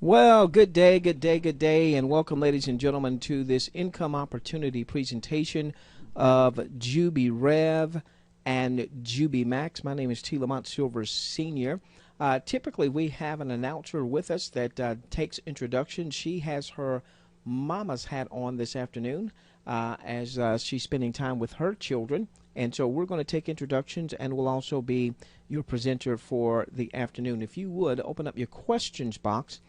Well, good day, good day, good day, and welcome, ladies and gentlemen, to this income opportunity presentation of JubiRev and JubiMax. My name is T. Lamont Silver Sr. Typically, we have an announcer with us that takes introductions. She has her mama's hat on this afternoon as she's spending time with her children. And so we're going to take introductions and we'll also be your presenter for the afternoon. If you would, open up your questions box.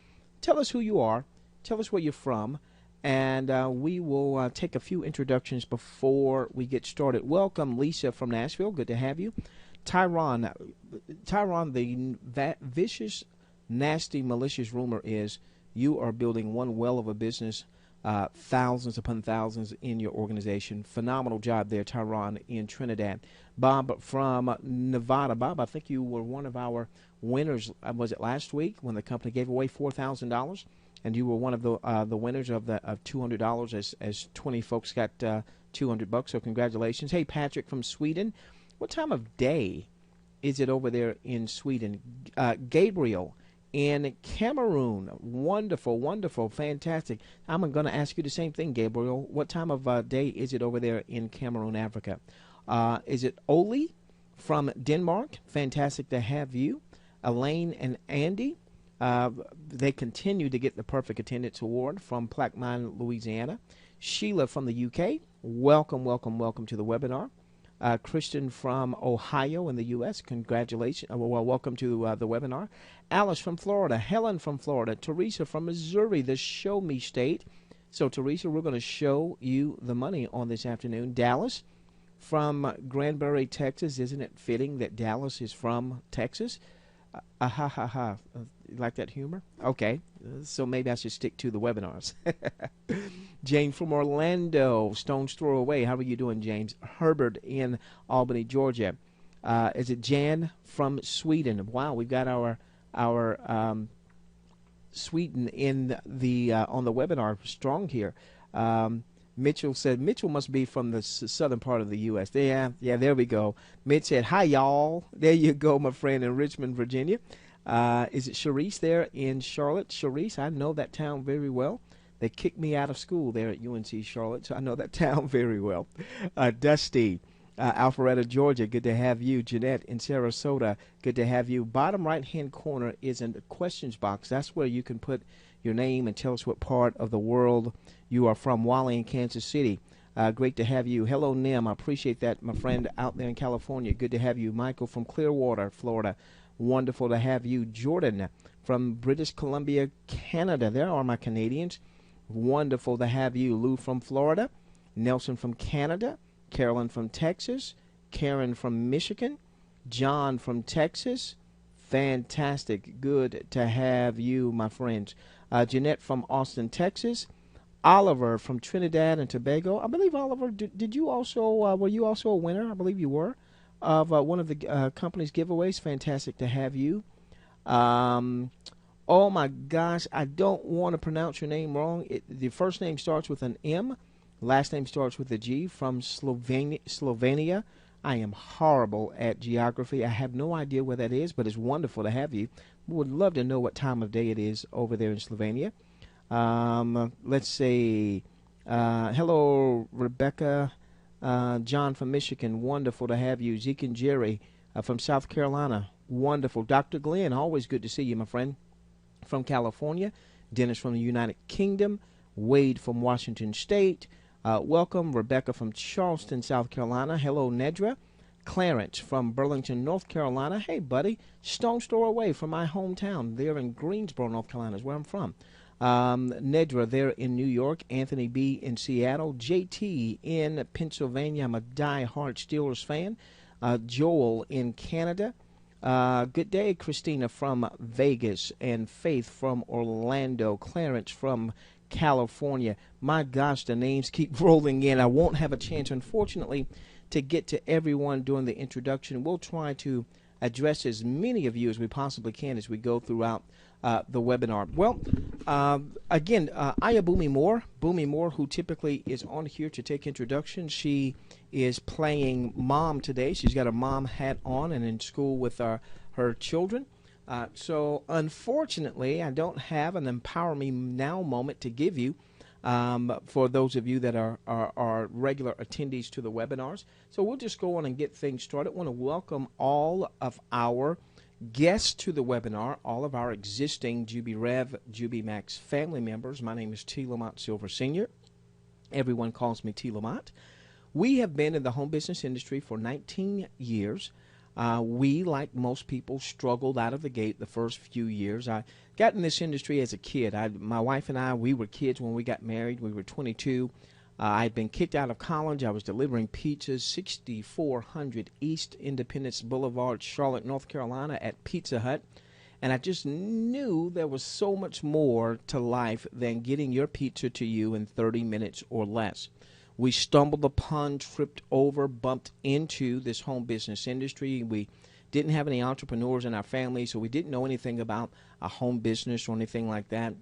Tell us who you are, tell us where you're from, and we will take a few introductions before we get started. Welcome, Lisa from Nashville. Good to have you. Tyron, the vicious, nasty, malicious rumor is you are building one well of a business, thousands upon thousands in your organization. Phenomenal job there, Tyron, in Trinidad. Bob from Nevada. Bob, I think you were one of our winners. Was it last week when the company gave away $4,000, and you were one of the winners of $200 as 20 folks got $200. So congratulations. Hey, Patrick from Sweden. What time of day is it over there in Sweden? Gabriel in Cameroon. Wonderful, wonderful, fantastic. I'm going to ask you the same thing, Gabriel. What time of day is it over there in Cameroon, Africa? Is it Oli from Denmark? Fantastic to have you. Elaine and Andy, they continue to get the Perfect Attendance Award from Plaquemine, Louisiana. Sheila from the UK, welcome, welcome, welcome to the webinar. Kristen from Ohio in the U.S., congratulations. Well, welcome to the webinar. Alice from Florida, Helen from Florida, Teresa from Missouri, the Show Me State. So, Teresa, we're going to show you the money on this afternoon. Dallas from Granbury, Texas. Isn't it fitting that Dallas is from Texas? Ha ha ha. You like that humor? Okay. So maybe I should stick to the webinars. Jane from Orlando, stone's throw away. How are you doing, James? Herbert in Albany, Georgia. Is it Jan from Sweden? Wow, we've got our Sweden in the on the webinar strong here. Mitchell said, Mitchell must be from the southern part of the U.S. Yeah, there we go. Mitch said, hi, y'all. There you go, my friend in Richmond, Virginia. Is it Charisse there in Charlotte? Charisse, I know that town very well. They kicked me out of school there at UNC Charlotte, so I know that town very well. Dusty, Alpharetta, Georgia, good to have you. Jeanette in Sarasota, good to have you. Bottom right-hand corner is in the questions box. That's where you can put your name and tell us what part of the world you are from. Wally in Kansas City, great to have you. Hello, Nim. I appreciate that, my friend out there in California. Good to have you. Michael from Clearwater, Florida. Wonderful to have you. Jordan from British Columbia, Canada. There are my Canadians. Wonderful to have you. Lou from Florida. Nelson from Canada. Carolyn from Texas. Karen from Michigan. John from Texas. Fantastic. Good to have you, my friends. Jeanette from Austin, Texas. Oliver from Trinidad and Tobago. I believe, Oliver, did you also, were you also a winner? I believe you were, of one of the company's giveaways. Fantastic to have you. Oh, my gosh, I don't want to pronounce your name wrong. The first name starts with an M. Last name starts with a G. From Slovenia. I am horrible at geography. I have no idea where that is, but it's wonderful to have you. Would love to know what time of day it is over there in Slovenia. Let's see. Hello, Rebecca. John from Michigan. Wonderful to have you. Zeke and Jerry from South Carolina. Wonderful. Dr. Glenn, always good to see you, my friend. From California. Dennis from the United Kingdom. Wade from Washington State. Welcome, Rebecca from Charleston, South Carolina. Hello, Nedra. Clarence from Burlington, North Carolina. Hey, buddy. Stone's throw away from my hometown. There in Greensboro, North Carolina is where I'm from. Nedra there in New York. Anthony B. in Seattle. JT in Pennsylvania. I'm a die-hard Steelers fan. Joel in Canada. Good day, Christina from Vegas. And Faith from Orlando. Clarence from California. My gosh, the names keep rolling in. I won't have a chance, unfortunately, to get to everyone during the introduction. We'll try to address as many of you as we possibly can as we go throughout the webinar. Well, again, Aya Boomy Moore, who typically is on here to take introductions. She is playing mom today. She's got a mom hat on and in school with her children. So unfortunately, I don't have an Empower Me Now moment to give you for those of you that are regular attendees to the webinars. So we'll just go on and get things started. I want to welcome all of our guests to the webinar, all of our existing JubiRev, JubiMax family members. My name is T. Lamont Silver Sr. Everyone calls me T. Lamont. We have been in the home business industry for 19 years. We, like most people, struggled out of the gate the first few years. I got in this industry as a kid. My wife and I, we were kids when we got married. We were 22. I had been kicked out of college. I was delivering pizzas, 6400 East Independence Boulevard, Charlotte, North Carolina, at Pizza Hut. And I just knew there was so much more to life than getting your pizza to you in 30 minutes or less. We stumbled upon, tripped over, bumped into this home business industry. We didn't have any entrepreneurs in our family, so we didn't know anything about a home business or anything like that.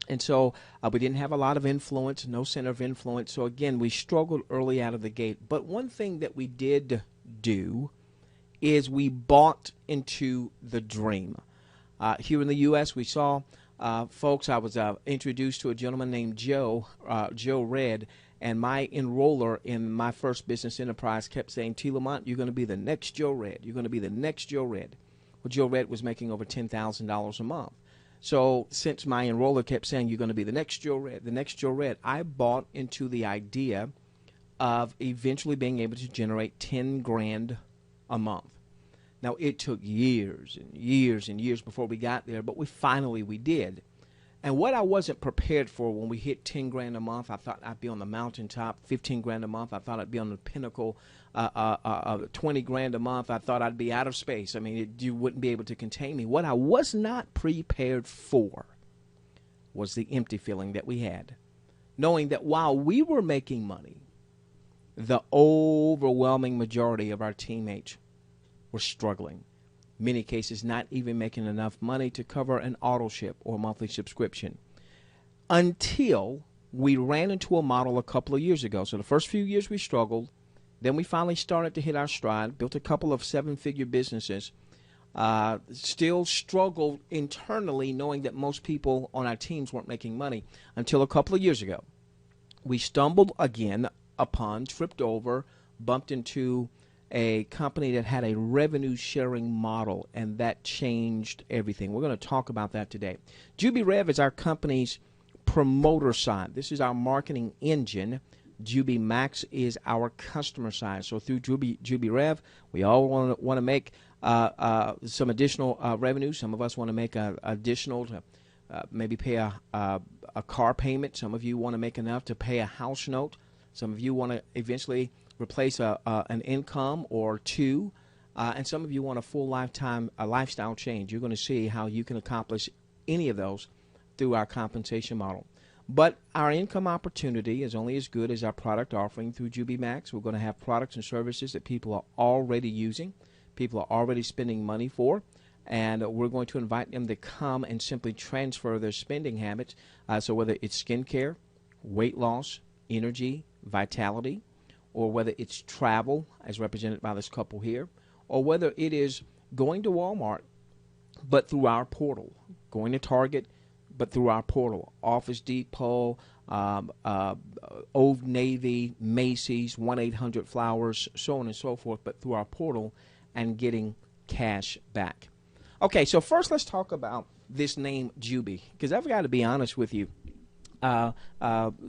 And so we didn't have a lot of influence, no center of influence. So again, we struggled early out of the gate. But one thing that we did do is we bought into the dream. Here in the U.S., we saw folks. I was introduced to a gentleman named Joe Red. And my enroller in my first business enterprise kept saying, T. Lamont, you're going to be the next Joe Red. You're going to be the next Joe Red. Well, Joe Red was making over $10,000 a month. So since my enroller kept saying, you're going to be the next Joe Red, the next Joe Red, I bought into the idea of eventually being able to generate 10 grand a month. Now, it took years and years and years before we got there, but we did. And what I wasn't prepared for when we hit 10 grand a month, I thought I'd be on the mountaintop. 15 grand a month, I thought I'd be on the pinnacle. 20 grand a month, I thought I'd be out of space. I mean, you wouldn't be able to contain me. What I was not prepared for was the empty feeling that we had, knowing that while we were making money, the overwhelming majority of our teammates were struggling. Many cases not even making enough money to cover an auto ship or monthly subscription, until we ran into a model a couple of years ago. So the first few years we struggled. Then we finally started to hit our stride, built a couple of seven-figure businesses, still struggled internally knowing that most people on our teams weren't making money, until a couple of years ago. We stumbled again upon, tripped over, bumped into a company that had a revenue sharing model, and that changed everything. We're going to talk about that today. JubiRev is our company's promoter side. This is our marketing engine. JubiMax is our customer side. So through JubiRev, we all want to make some additional revenue. Some of us want to make additional to maybe pay a car payment. Some of you want to make enough to pay a house note. Some of you want to eventually replace an income or two, and some of you want a full lifestyle change. You're going to see how you can accomplish any of those through our compensation model. But our income opportunity is only as good as our product offering through JubiMax. We're going to have products and services that people are already using, people are already spending money for, and we're going to invite them to come and simply transfer their spending habits. So whether it's skincare, weight loss, energy, vitality, or whether it's travel, as represented by this couple here, or whether it is going to Walmart, but through our portal, going to Target, but through our portal, Office Depot, Old Navy, Macy's, 1-800-Flowers, so on and so forth, but through our portal and getting cash back. Okay, so first let's talk about this name Jubi, because I've got to be honest with you,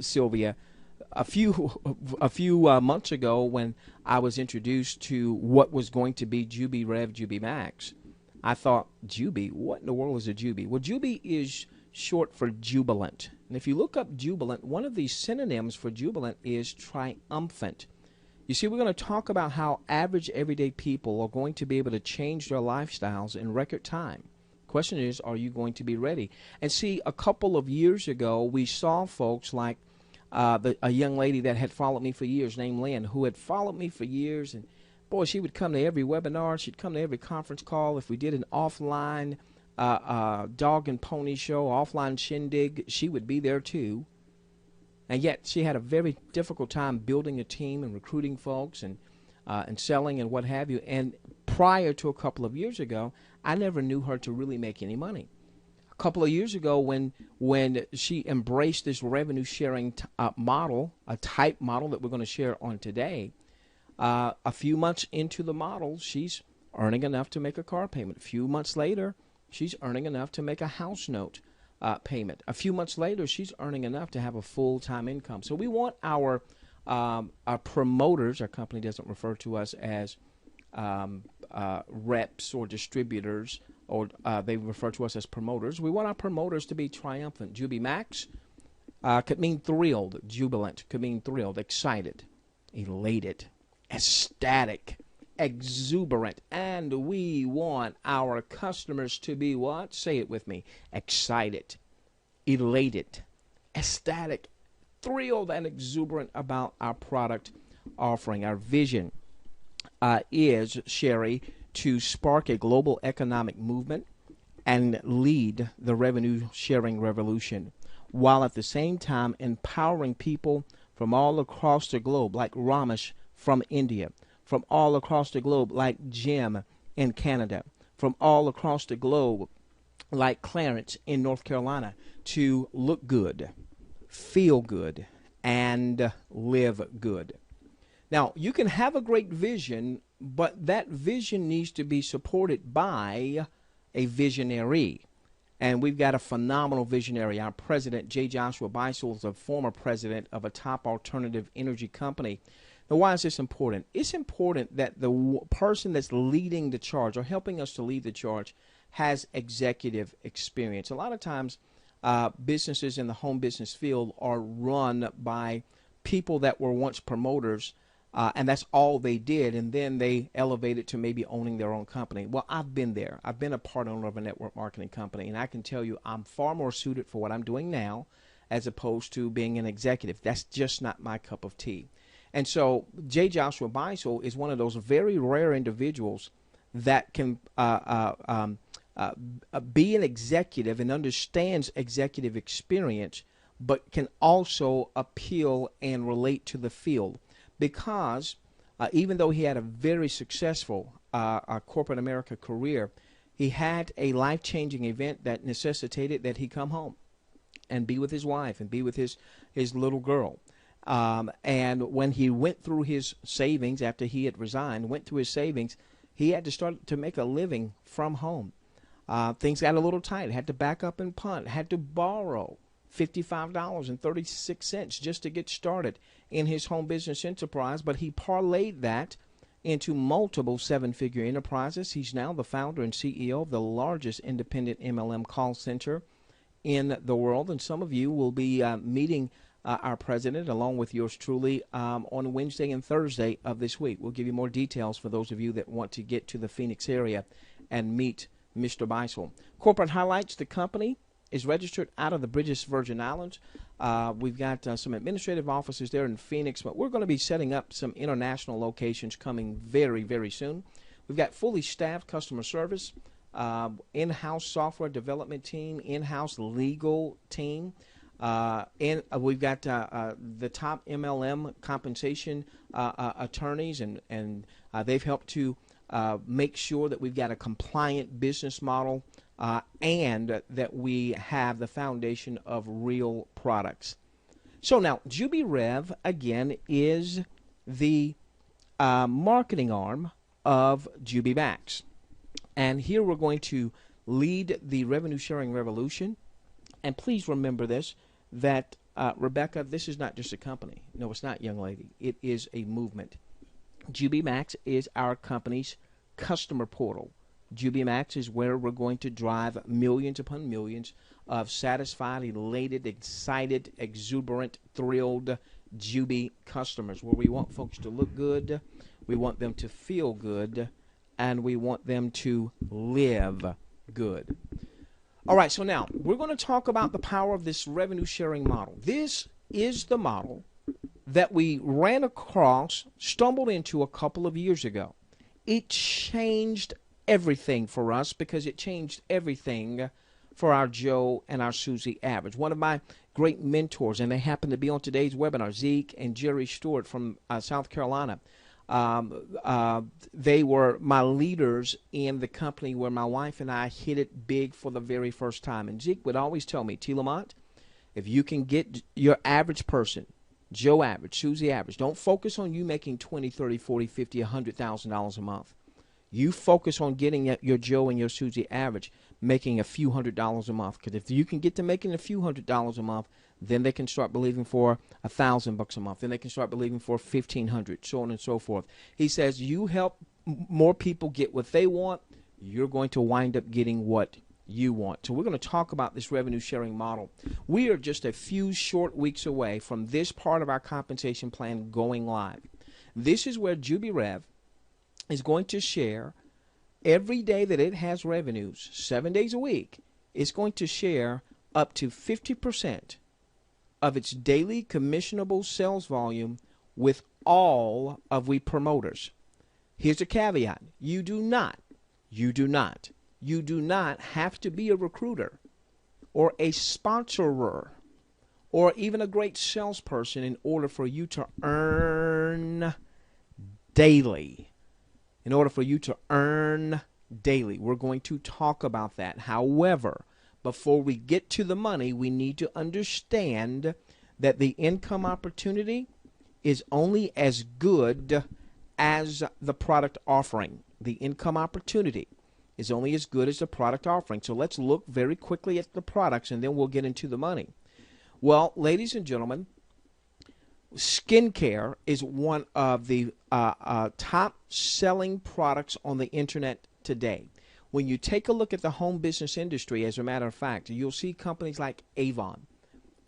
Sylvia. A few months ago, when I was introduced to what was going to be JubiRev, JubiMax, I thought, Jubi? What in the world is a Jubi? Well, Jubi is short for jubilant. And if you look up jubilant, one of the synonyms for jubilant is triumphant. You see, we're going to talk about how average, everyday people are going to be able to change their lifestyles in record time. Question is, are you going to be ready? And see, a couple of years ago, we saw folks like a young lady that had followed me for years named Lynn, who had followed me for years, and boy, she would come to every webinar, she'd come to every conference call. If we did an offline dog and pony show, offline shindig, she would be there too. And yet she had a very difficult time building a team and recruiting folks and selling and what have you. And prior to a couple of years ago, I never knew her to really make any money. A couple of years ago, when she embraced this revenue sharing model, a type model that we're going to share on today, a few months into the model, she's earning enough to make a car payment. A few months later, she's earning enough to make a house note payment. A few months later, she's earning enough to have a full-time income. So we want our promoters, our company doesn't refer to us as reps or distributors, or they refer to us as promoters. We want our promoters to be triumphant. JubiMax could mean thrilled. Jubilant could mean thrilled, excited, elated, ecstatic, exuberant. And we want our customers to be what? Say it with me. Excited, elated, ecstatic, thrilled, and exuberant about our product offering. Our vision is, Sherry, to spark a global economic movement and lead the revenue sharing revolution, while at the same time empowering people from all across the globe, like Ramesh from India, from all across the globe, like Jim in Canada, from all across the globe, like Clarence in North Carolina, to look good, feel good, and live good. Now, you can have a great vision, but that vision needs to be supported by a visionary. And we've got a phenomenal visionary. Our president, J. Joshua Beisel, is a former president of a top alternative energy company. Now, why is this important? It's important that the person that's leading the charge or helping us to lead the charge has executive experience. A lot of times, businesses in the home business field are run by people that were once promoters, and that's all they did, and then they elevated to maybe owning their own company. Well, I've been there. I've been a part owner of a network marketing company, and I can tell you I'm far more suited for what I'm doing now as opposed to being an executive. That's just not my cup of tea. And so J. Joshua Beisel is one of those very rare individuals that can be an executive and understands executive experience, but can also appeal and relate to the field. Because even though he had a very successful corporate America career, he had a life-changing event that necessitated that he come home and be with his wife and be with his little girl. And when he went through his savings after he had resigned, he had to start to make a living from home. Things got a little tight. Had to back up and punt. Had to borrow $55.36 just to get started in his home business enterprise. But he parlayed that into multiple seven-figure enterprises. He's now the founder and CEO of the largest independent MLM call center in the world. And some of you will be meeting our president, along with yours truly, on Wednesday and Thursday of this week. We'll give you more details for those of you that want to get to the Phoenix area and meet Mr. Beisel. Corporate highlights: the company is registered out of the British Virgin Islands. We've got some administrative offices there in Phoenix, but we're going to be setting up some international locations coming very, very soon. We've got fully staffed customer service, in-house software development team, in-house legal team. We've got the top MLM compensation attorneys, and they've helped to make sure that we've got a compliant business model and that we have the foundation of real products. So now, JubiRev, again, is the marketing arm of JubiMax. And here we're going to lead the revenue sharing revolution. And please remember this, that Rebecca, this is not just a company. No, it's not, young lady. It is a movement. JubiMax is our company's customer portal. JubiMax is where we're going to drive millions upon millions of satisfied, elated, excited, exuberant, thrilled Jubi customers, where we want folks to look good, we want them to feel good, and we want them to live good. All right, so now we're going to talk about the power of this revenue sharing model. This is the model that we ran across, stumbled into a couple of years ago. It changed everything for us because it changed everything for our Joe and our Susie average. One of my great mentors, and they happen to be on today's webinar, Zeke and Jerry Stewart from South Carolina. They were my leaders in the company where my wife and I hit it big for the very first time. And Zeke would always tell me, T. Lamont, if you can get your average person, Joe average, Susie average, don't focus on you making 20, 30, 40, 50, $100,000 a month. You focus on getting your Joe and your Susie average making a few $100s a month. Because if you can get to making a few $100s a month, then they can start believing for $1,000 a month. Then they can start believing for 1,500, so on and so forth. He says you help more people get what they want, you're going to wind up getting what you want. So we're going to talk about this revenue sharing model. We are just a few short weeks away from this part of our compensation plan going live. This is where JubiRev is going to share every day that it has revenues, 7 days a week. It's going to share up to 50% of its daily commissionable sales volume with all of we promoters. Here's a caveat. You do not have to be a recruiter or a sponsorer or even a great salesperson in order for you to earn daily. In order for you to earn daily. We're going to talk about that. However, before we get to the money, we need to understand that the income opportunity is only as good as the product offering. The income opportunity is only as good as the product offering. So let's look very quickly at the products and then we'll get into the money. Well, ladies and gentlemen, skincare is one of the top selling products on the internet today. When you take a look at the home business industry, as a matter of fact, you'll see companies like Avon,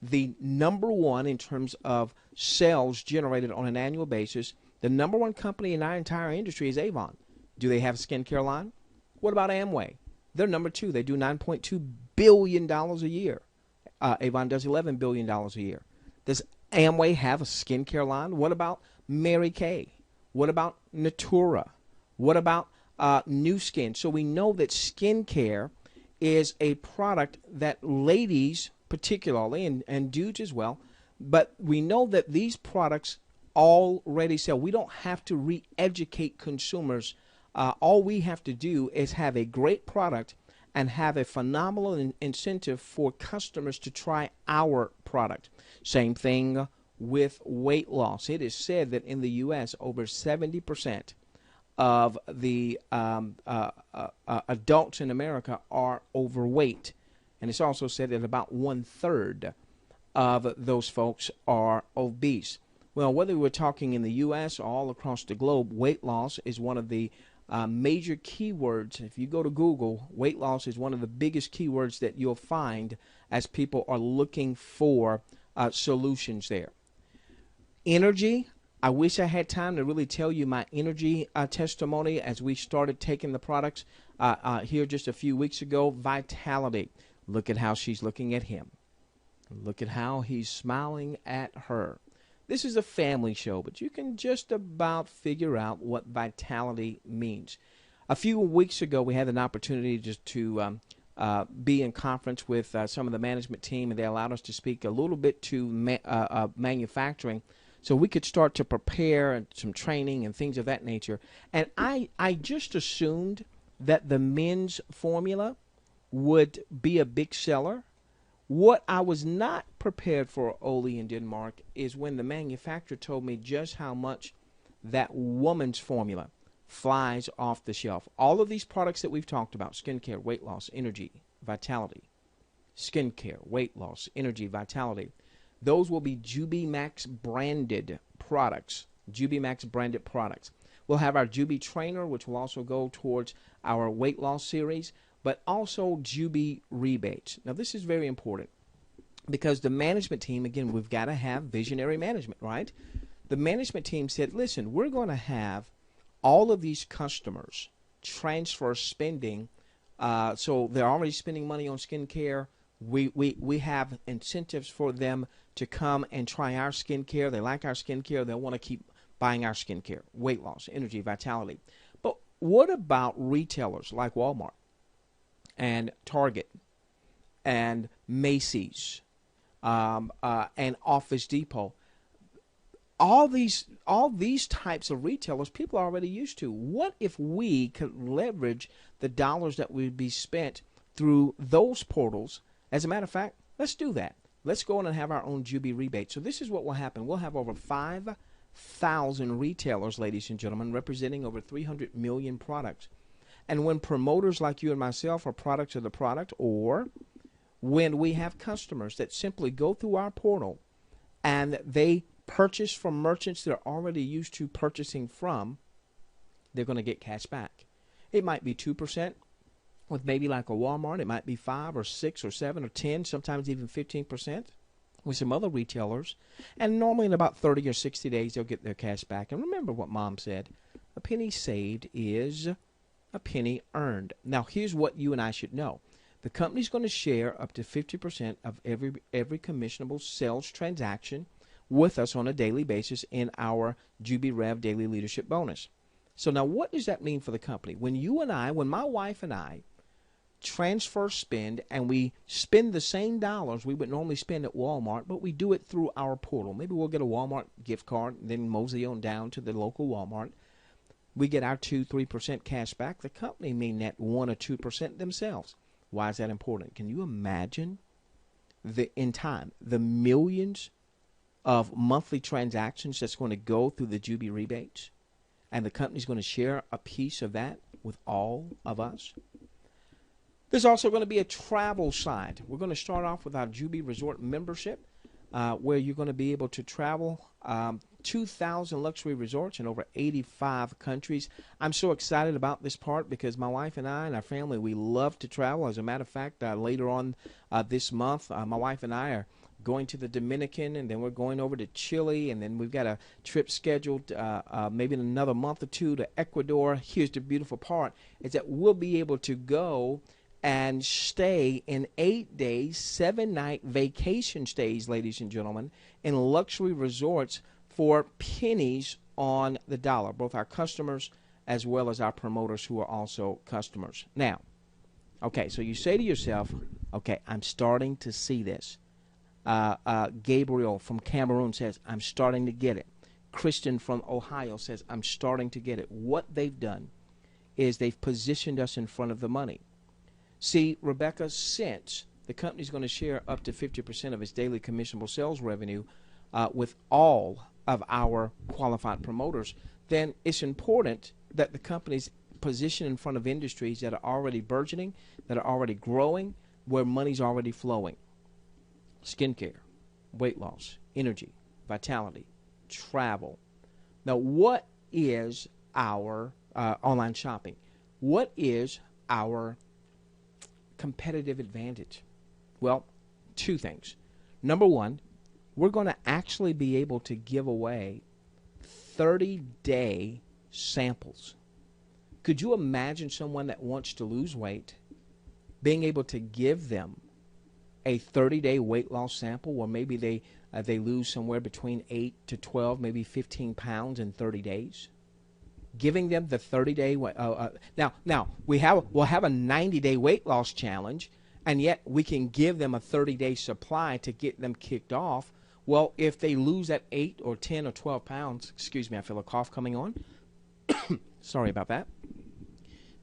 the number one in terms of sales generated on an annual basis. The number one company in our entire industry is Avon. Do they have a skincare line? What about Amway? They're number two. They do $9.2 billion a year. Avon does $11 billion a year. Does Amway have a skincare line? What about Mary Kay? What about Natura? What about New Skin? So we know that skincare is a product that ladies particularly, and dudes as well, but we know that these products already sell. We don't have to re-educate consumers. All we have to do is have a great product and have a phenomenal incentive for customers to try our product. Same thing with weight loss. It is said that in the U.S., over 70% of the adults in America are overweight. And it's also said that about 1/3 of those folks are obese. Well, whether we're talking in the U.S. or all across the globe, weight loss is one of the major keywords. If you go to Google, weight loss is one of the biggest keywords that you'll find as people are looking for solutions there. Energy. I wish I had time to really tell you my energy testimony as we started taking the products here just a few weeks ago. Vitality. Look at how she's looking at him. Look at how he's smiling at her. This is a family show, but you can just about figure out what vitality means. A few weeks ago, we had an opportunity just to be in conference with some of the management team, and they allowed us to speak a little bit to manufacturing so we could start to prepare and some training and things of that nature. And I just assumed that the men's formula would be a big seller. What I was not prepared for, Oli, in Denmark, is when the manufacturer told me just how much that woman's formula flies off the shelf. All of these products that we've talked about, skincare, weight loss, energy, vitality, skincare, weight loss, energy, vitality, those will be JubiMax branded products. JubiMax branded products. We'll have our Jubi Trainer, which will also go towards our weight loss series, but also Jubi Rebates. Now, this is very important because the management team, again, we've got to have visionary management, right? The management team said, listen, we're going to have all of these customers transfer spending. So they're already spending money on skincare. We have incentives for them to come and try our skincare. They like our skincare. They want to keep buying our skincare, weight loss, energy, vitality. But what about retailers like Walmart and Target and Macy's and Office Depot? all these types of retailers people are already used to. What if we could leverage the dollars that would be spent through those portals? As a matter of fact, let's do that. Let's go on and have our own Jubi rebate. So this is what will happen. We'll have over 5,000 retailers, ladies and gentlemen, representing over 300 million products. And when promoters like you and myself are products of the product, or when we have customers that simply go through our portal and they purchase from merchants they're already used to purchasing from, they're going to get cash back. It might be 2% with maybe like a Walmart. It might be 5 or 6 or 7 or 10, sometimes even 15% with some other retailers. And normally in about 30 or 60 days, they'll get their cash back. And remember what Mom said, a penny saved is a penny earned. Now, here's what you and I should know. The company's going to share up to 50% of every commissionable sales transaction with us on a daily basis in our JubiRev Daily Leadership Bonus. So now what does that mean for the company? When my wife and I transfer spend, and we spend the same dollars we would normally spend at Walmart, but we do it through our portal. Maybe we'll get a Walmart gift card, then mosey on down to the local Walmart. We get our 2-3% cash back. The company may net 1 or 2% themselves. Why is that important? Can you imagine the millions of monthly transactions that's going to go through the Jubi rebates, and the company's going to share a piece of that with all of us? There's also going to be a travel side. We're going to start off with our Jubi Resort membership, where you're going to be able to travel 2,000 luxury resorts in over 85 countries. I'm so excited about this part because my wife and I and our family, we love to travel. As a matter of fact, later on this month, my wife and I are going to the Dominican, and then we're going over to Chile, and then we've got a trip scheduled maybe in another month or two to Ecuador. Here's the beautiful part, is that we'll be able to go and stay in 8-day, 7-night vacation stays, ladies and gentlemen, in luxury resorts for pennies on the dollar, both our customers as well as our promoters who are also customers. Now, okay, so you say to yourself, okay, I'm starting to see this. Gabriel from Cameroon says, I'm starting to get it. Kristen from Ohio says, I'm starting to get it. What they've done is they've positioned us in front of the money. See, Rebecca, since the company's going to share up to 50% of its daily commissionable sales revenue with all of our qualified promoters, then it's important that the company's positioned in front of industries that are already burgeoning, that are already growing, where money's already flowing. Skincare, weight loss, energy, vitality, travel. Now, what is our online shopping? What is our competitive advantage? Well, two things. Number one, we're going to actually be able to give away 30-day samples. Could you imagine someone that wants to lose weight being able to give them a 30-day weight loss sample where maybe they lose somewhere between 8 to 12, maybe 15 pounds in 30 days? Giving them the 30-day now we'll have a 90-day weight loss challenge, and yet we can give them a 30-day supply to get them kicked off. Well, if they lose that 8 or 10 or 12 pounds, excuse me, I feel a cough coming on. Sorry about that.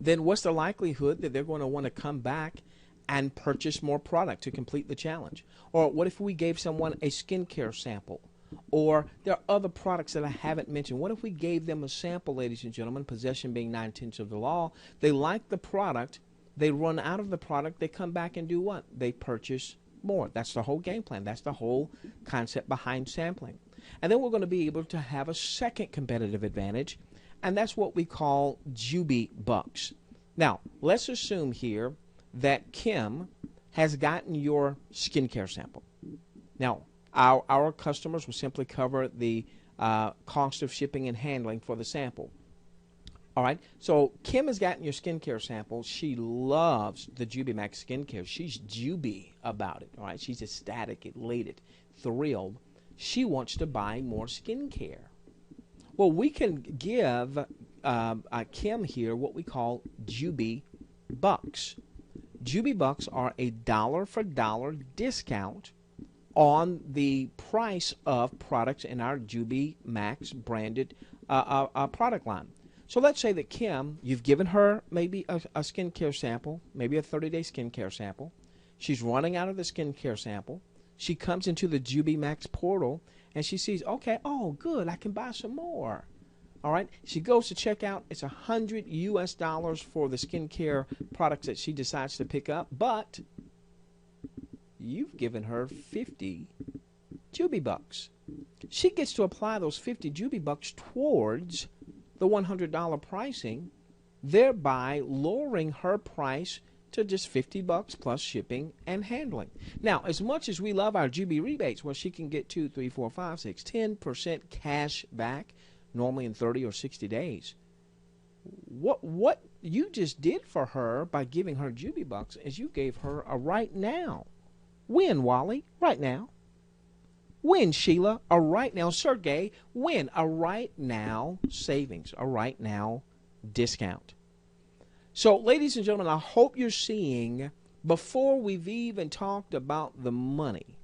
Then what's the likelihood that they're going to want to come back and purchase more product to complete the challenge? Or what if we gave someone a skincare sample? Or there are other products that I haven't mentioned. What if we gave them a sample, ladies and gentlemen, possession being 9/10 of the law? They like the product. They run out of the product. They come back and do what? They purchase more. That's the whole game plan. That's the whole concept behind sampling. And then we're going to be able to have a second competitive advantage, and that's what we call Jubi Bucks. Now, let's assume here that Kim has gotten your skincare sample. Now, our customers will simply cover the cost of shipping and handling for the sample. All right, so Kim has gotten your skincare sample. She loves the JubiMax skincare. She's Jubi about it. All right, she's ecstatic, elated, thrilled. She wants to buy more skincare. Well, we can give Kim here what we call Jubi Bucks. Jubi Bucks are a dollar-for-dollar discount on the price of products in our JubiMax branded product line. So let's say that Kim, you've given her maybe a skincare sample, maybe a 30-day skincare sample. She's running out of the skincare sample. She comes into the JubiMax portal and she sees, okay, oh, good, I can buy some more. All right. She goes to check out. It's $100 US for the skincare products that she decides to pick up, but you've given her 50 JubiBucks. She gets to apply those 50 JubiBucks towards the $100 pricing, thereby lowering her price to just $50 plus shipping and handling. Now, as much as we love our Jubi rebates, where she can get 2, 3, 4, 5, 6, 10% cash back, normally in 30 or 60 days, what you just did for her by giving her JubiBucks is you gave her a right now. Win, Wally, right now. Win, Sheila, a right now. Sergey, win, a right now savings, a right now discount. So, ladies and gentlemen, I hope you're seeing, before we've even talked about the money,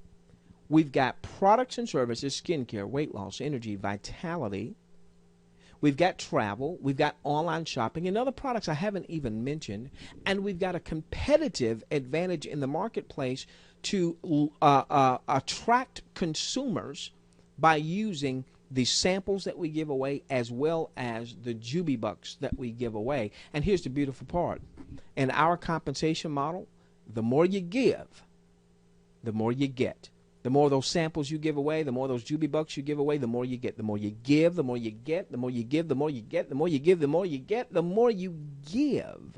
we've got products and services, skincare, weight loss, energy, vitality. We've got travel. We've got online shopping and other products I haven't even mentioned. And we've got a competitive advantage in the marketplace to attract consumers by using the samples that we give away as well as the JubiBucks that we give away. And here's the beautiful part. In our compensation model, the more you give, the more you get. The more of those samples you give away, the more of those JubiBucks you give away, the more you get. The more you give, the more you get. The more you give, the more you get. The more you give, the more you get. The more you give,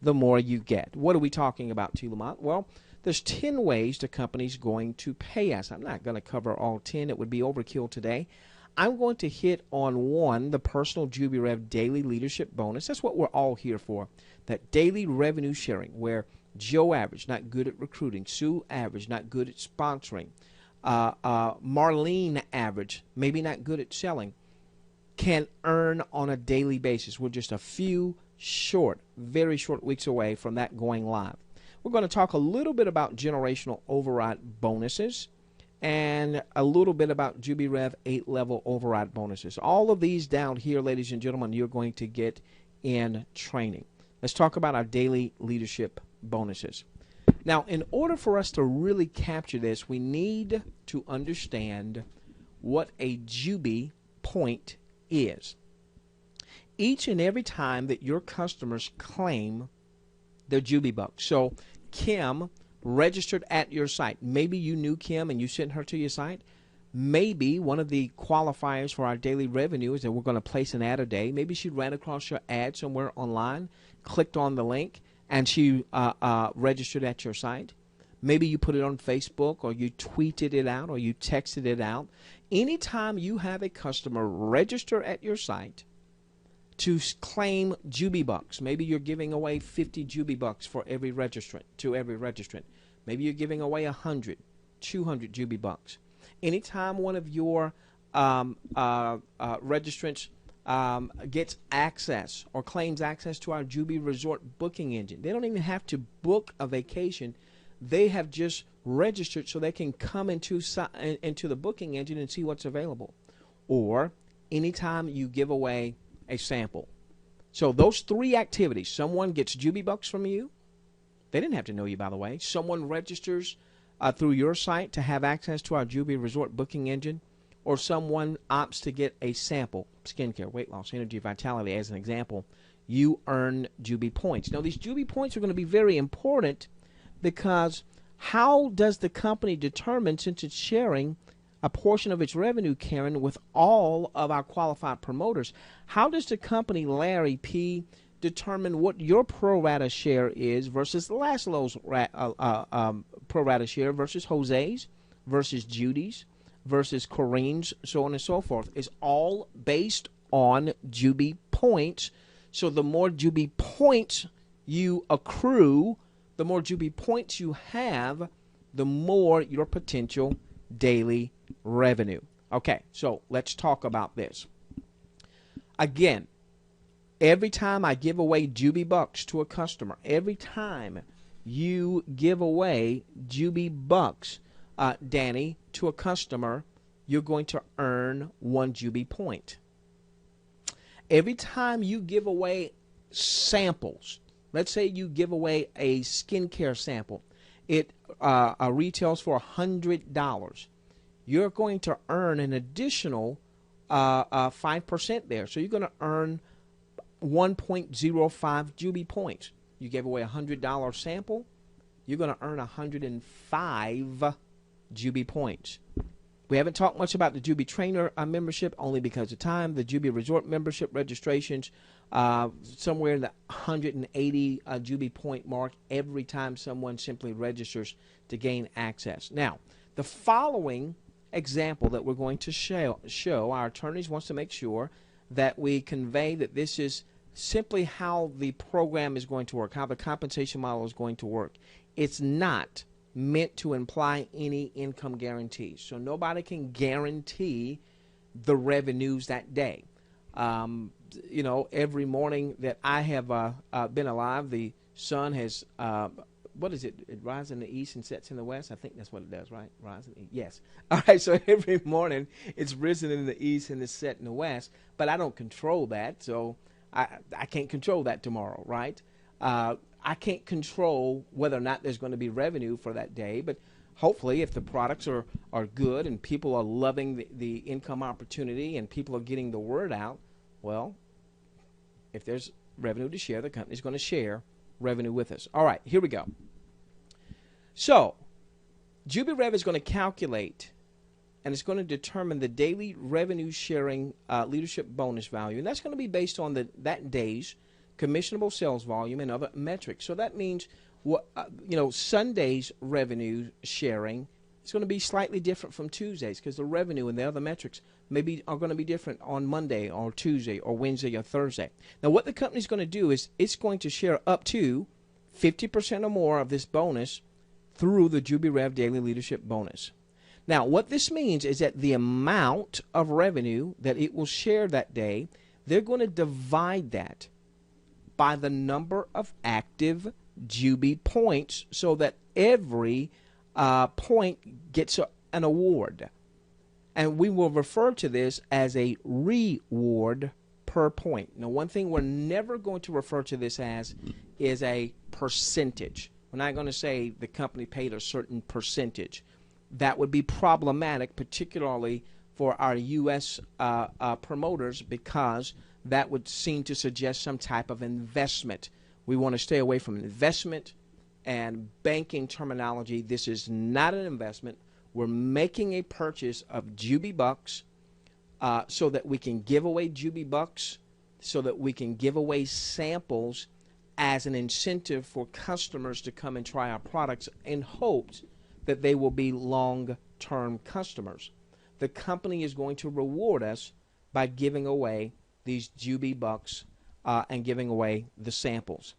the more you get. What are we talking about, T. Lamont? Well, there's 10 ways the company's going to pay us. I'm not going to cover all 10. It would be overkill today. I'm going to hit on one, the personal JubiRev daily leadership bonus. That's what we're all here for, that daily revenue sharing, where Joe Average, not good at recruiting. Sue Average, not good at sponsoring. Marlene Average, maybe not good at selling, can earn on a daily basis. We're just a few short, very short weeks away from that going live. We're going to talk a little bit about generational override bonuses and a little bit about JubiRev 8-level override bonuses. All of these down here, ladies and gentlemen, you're going to get in training. Let's talk about our daily leadership bonuses. Now, in order for us to really capture this, we need to understand what a Jubi point is. Each and every time that your customers claim their JubiBucks. So Kim registered at your site. Maybe you knew Kim and you sent her to your site. Maybe one of the qualifiers for our daily revenue is that we're going to place an ad a day. Maybe she ran across your ad somewhere online, clicked on the link, and she registered at your site. Maybe you put it on Facebook, or you tweeted it out, or you texted it out. Anytime you have a customer register at your site to claim JubiBucks, maybe you're giving away 50 JubiBucks for every registrant, to every registrant. Maybe you're giving away 100, 200 JubiBucks. Anytime one of your registrants gets access or claims access to our Jubi Resort booking engine, they don't even have to book a vacation. They have just registered so they can come into the booking engine and see what's available. Or anytime you give away a sample. So those three activities: someone gets JubiBucks from you. They didn't have to know you, by the way. Someone registers through your site to have access to our Jubi Resort booking engine, or someone opts to get a sample, skincare, weight loss, energy, vitality, as an example, you earn Jubi points. Now, these Jubi points are going to be very important, because how does the company determine, since it's sharing a portion of its revenue, Karen, with all of our qualified promoters, how does the company, Larry P., determine what your pro rata share is versus Laszlo's pro rata share versus Jose's versus Judy's versus Corinne's, so on and so forth? Is all based on Jubi points. So the more Jubi points you accrue, the more Jubi points you have, the more your potential daily revenue. Okay, so let's talk about this. Again, every time I give away JubiBucks to a customer, every time you give away JubiBucks, Danny, to a customer, you're going to earn 1 Jubi point. Every time you give away samples, let's say you give away a skincare sample, it retails for $100. You're going to earn an additional 5% there. So you're going to earn 1.05 Jubi points. You gave away a $100 sample, you're going to earn 105 Jubi points. We haven't talked much about the Jubi Trainer membership, only because of time. The Jubi Resort membership registrations, somewhere in the 180 Jubi point mark every time someone simply registers to gain access. Now, the following example that we're going to show, our attorneys wants to make sure that we convey that this is simply how the program is going to work, how the compensation model is going to work. It's not meant to imply any income guarantees. So nobody can guarantee the revenues that day. You know, every morning that I have been alive, the sun has, what is it? It rises in the east and sets in the west. I think that's what it does, right? Rise in the east. Yes. All right, so every morning it's risen in the east and it's set in the west, but I don't control that, so I can't control that tomorrow, right? I can't control whether or not there's going to be revenue for that day, but hopefully if the products are good and people are loving the income opportunity and people are getting the word out, well, if there's revenue to share, the company's going to share revenue with us. All right, here we go. So JubiRev is going to calculate and it's going to determine the daily revenue sharing leadership bonus value, and that's going to be based on that day's commissionable sales volume and other metrics. So that means, Sunday's revenue sharing is going to be slightly different from Tuesdays because the revenue and the other metrics maybe are going to be different on Monday or Tuesday or Wednesday or Thursday. Now, what the company's going to do is it's going to share up to 50% or more of this bonus through the JubiRev Daily Leadership Bonus. Now, what this means is that the amount of revenue that it will share that day, they're going to divide that by the number of active Jubi points so that every point gets an award. And we will refer to this as a reward per point. Now, one thing we're never going to refer to this as is a percentage. We're not going to say the company paid a certain percentage. That would be problematic, particularly for our U.S. Promoters, because that would seem to suggest some type of investment. We want to stay away from investment and banking terminology. This is not an investment. We're making a purchase of Jubi bucks so that we can give away Jubi bucks, so that we can give away samples as an incentive for customers to come and try our products in hopes that they will be long-term customers. The company is going to reward us by giving away these Jubi bucks and giving away the samples.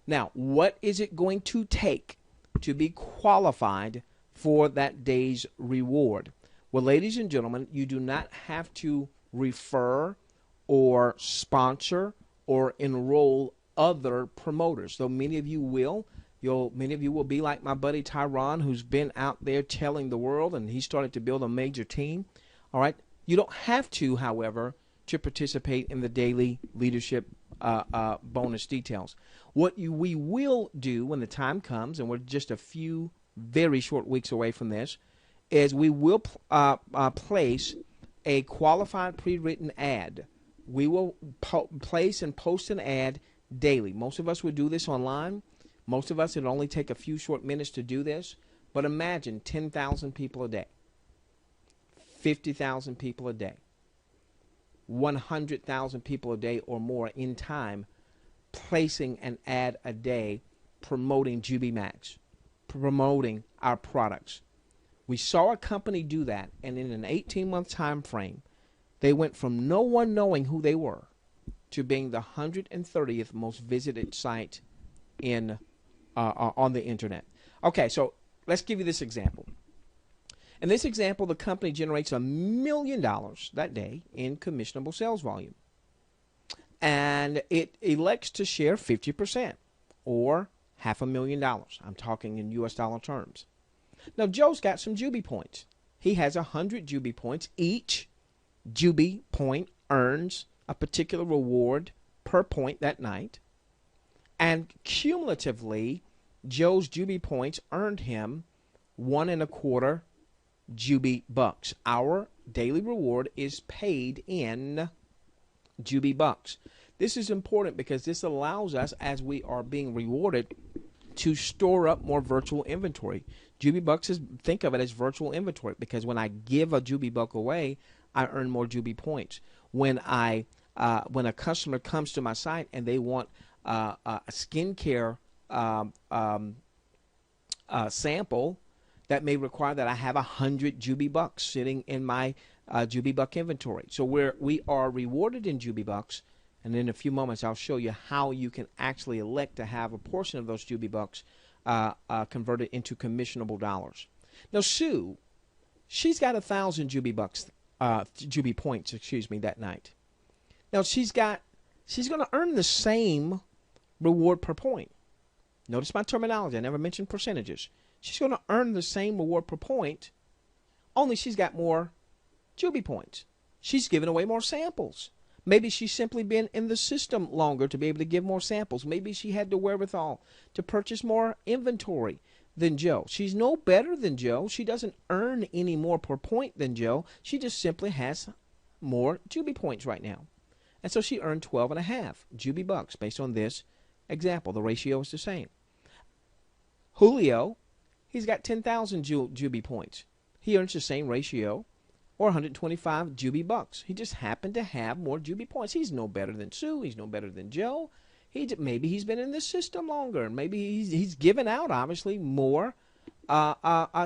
Now, what is it going to take to be qualified for that day's reward? Well, ladies and gentlemen, you do not have to refer or sponsor or enroll other promoters, though many of you will. Many of you will be like my buddy Tyron, who's been out there telling the world, and he started to build a major team. All right, you don't have to, however, to participate in the daily leadership bonus details. What we will do when the time comes, and we're just a few very short weeks away from this, is we will place a qualified pre-written ad. We will place and post an ad daily. Most of us would do this online. Most of us, it only take a few short minutes to do this. But imagine 10,000 people a day, 50,000 people a day, 100,000 people a day or more in time placing an ad a day promoting JubiMax, promoting our products. We saw a company do that, and in an 18-month time frame, they went from no one knowing who they were to being the 130th most visited site in on the internet. Okay, so let's give you this example. In this example, the company generates $1 million that day in commissionable sales volume. And it elects to share 50%, or $500,000. I'm talking in U.S. dollar terms. Now, Joe's got some Juby points. He has 100 Juby points. Each Juby point earns a particular reward per point that night. And cumulatively, Joe's Juby points earned him 1.25 Juby bucks. Our daily reward is paid in Juby bucks. This is important because this allows us, as we are being rewarded, to store up more virtual inventory. Juby bucks is, think of it as virtual inventory, because when I give a Juby buck away, I earn more Juby points. When a customer comes to my site and they want a skincare sample, that may require that I have 100 Juby bucks sitting in my Juby buck inventory. So we are rewarded in Juby bucks, and in a few moments I'll show you how you can actually elect to have a portion of those Juby bucks converted into commissionable dollars. Now Sue, she's got 1,000 Juby bucks, Juby points, that night. Now she's going to earn the same reward per point. Notice my terminology. I never mentioned percentages. She's going to earn the same reward per point, only she's got more Juby points. She's giving away more samples. Maybe she's simply been in the system longer to be able to give more samples. Maybe she had the wherewithal to purchase more inventory than Joe. She's no better than Joe. She doesn't earn any more per point than Joe. She just simply has more Juby points right now. And so she earned 12.5 Juby bucks based on this example. The ratio is the same. Julio, he's got 10,000 Juby points. He earns the same ratio, or 125 Juby bucks. He just happened to have more Juby points. He's no better than Sue. He's no better than Joe. Maybe he's been in the system longer. Maybe he's given out, obviously, more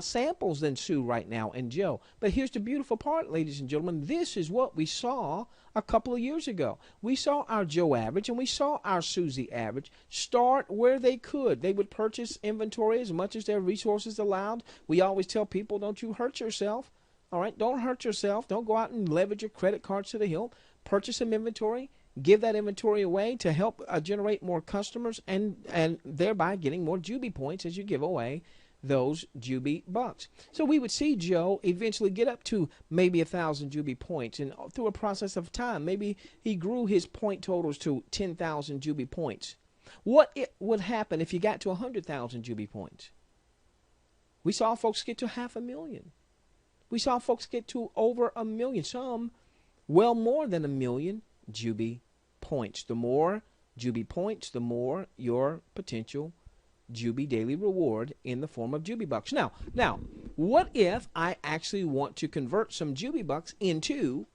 samples than Sue right now and Joe. But here's the beautiful part, ladies and gentlemen. This is what we saw a couple of years ago. We saw our Joe average and we saw our Susie average start where they could. They would purchase inventory as much as their resources allowed. We always tell people, don't you hurt yourself. All right, don't hurt yourself. Don't go out and leverage your credit cards to the hilt. Purchase some inventory. Give that inventory away to help generate more customers and thereby getting more Juby points as you give away those Juby bucks. So we would see Joe eventually get up to maybe 1,000 Juby points, and through a process of time, maybe he grew his point totals to 10,000 Juby points. What would happen if you got to 100,000 Juby points? We saw folks get to 500,000. We saw folks get to over 1 million, some well more than 1 million Juby points. The more Juby points, the more your potential Juby daily reward in the form of Juby bucks. Now, what if I actually want to convert some Juby bucks into